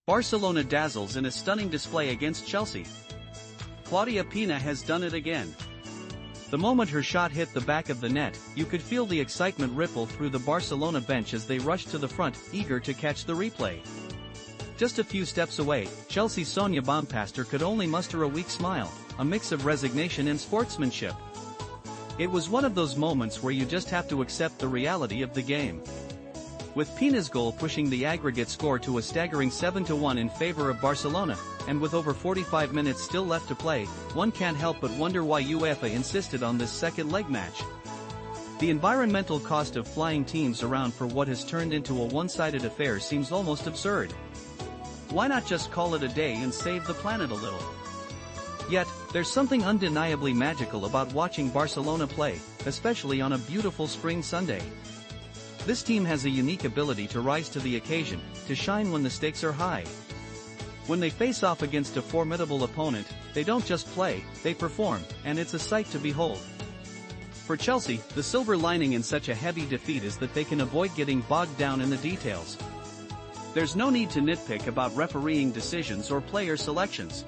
Barcelona dazzles in a stunning display against Chelsea. Clàudia Pina has done it again. The moment her shot hit the back of the net, you could feel the excitement ripple through the Barcelona bench as they rushed to the front, eager to catch the replay. Just a few steps away, Chelsea's Sonia Bompastor could only muster a weak smile, a mix of resignation and sportsmanship. It was one of those moments where you just have to accept the reality of the game. With Pina's goal pushing the aggregate score to a staggering 7-1 in favor of Barcelona, and with over 45 minutes still left to play, one can't help but wonder why UEFA insisted on this second leg match. The environmental cost of flying teams around for what has turned into a one-sided affair seems almost absurd. Why not just call it a day and save the planet a little? Yet, there's something undeniably magical about watching Barcelona play, especially on a beautiful spring Sunday. This team has a unique ability to rise to the occasion, to shine when the stakes are high. When they face off against a formidable opponent, they don't just play, they perform, and it's a sight to behold. For Chelsea, the silver lining in such a heavy defeat is that they can avoid getting bogged down in the details. There's no need to nitpick about refereeing decisions or player selections.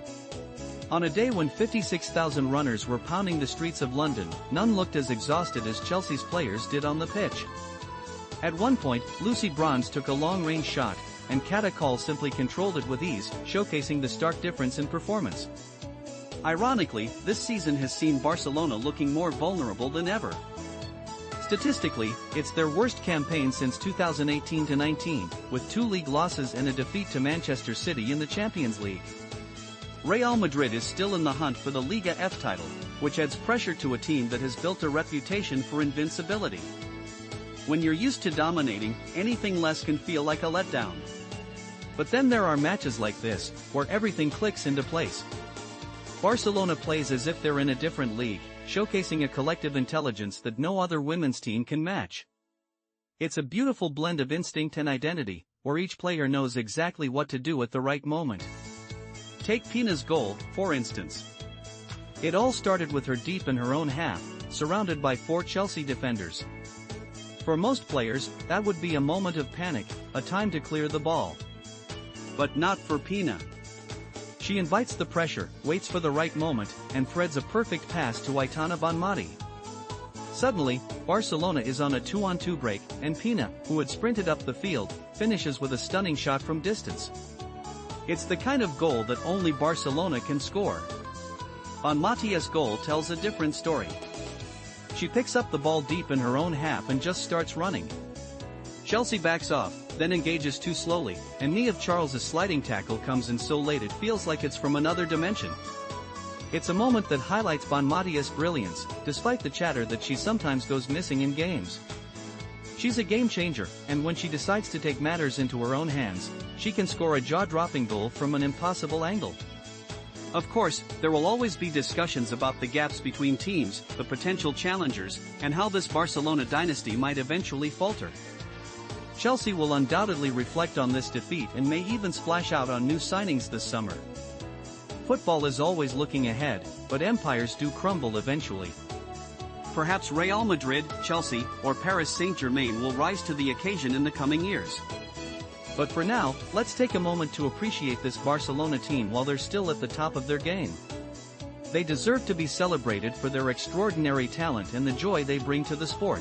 On a day when 56,000 runners were pounding the streets of London, none looked as exhausted as Chelsea's players did on the pitch. At one point, Lucy Bronze took a long-range shot, and Kata Call simply controlled it with ease, showcasing the stark difference in performance. Ironically, this season has seen Barcelona looking more vulnerable than ever. Statistically, it's their worst campaign since 2018-19, with 2 league losses and a defeat to Manchester City in the Champions League. Real Madrid is still in the hunt for the Liga F title, which adds pressure to a team that has built a reputation for invincibility. When you're used to dominating, anything less can feel like a letdown. But then there are matches like this, where everything clicks into place. Barcelona plays as if they're in a different league, showcasing a collective intelligence that no other women's team can match. It's a beautiful blend of instinct and identity, where each player knows exactly what to do at the right moment. Take Pina's goal, for instance. It all started with her deep in her own half, surrounded by 4 Chelsea defenders. For most players, that would be a moment of panic, a time to clear the ball. But not for Pina. She invites the pressure, waits for the right moment, and threads a perfect pass to Aitana Bonmatí. Suddenly, Barcelona is on a 2-on-2 break, and Pina, who had sprinted up the field, finishes with a stunning shot from distance. It's the kind of goal that only Barcelona can score. Bonmatí's goal tells a different story. She picks up the ball deep in her own half and just starts running. Chelsea backs off, then engages too slowly, and Nia Charles' sliding tackle comes in so late it feels like it's from another dimension. It's a moment that highlights Bonmatí's brilliance, despite the chatter that she sometimes goes missing in games. She's a game changer, and when she decides to take matters into her own hands, she can score a jaw-dropping goal from an impossible angle. Of course, there will always be discussions about the gaps between teams, the potential challengers, and how this Barcelona dynasty might eventually falter. Chelsea will undoubtedly reflect on this defeat and may even splash out on new signings this summer. Football is always looking ahead, but empires do crumble eventually. Perhaps Real Madrid, Chelsea, or Paris Saint-Germain will rise to the occasion in the coming years. But for now, let's take a moment to appreciate this Barcelona team while they're still at the top of their game. They deserve to be celebrated for their extraordinary talent and the joy they bring to the sport.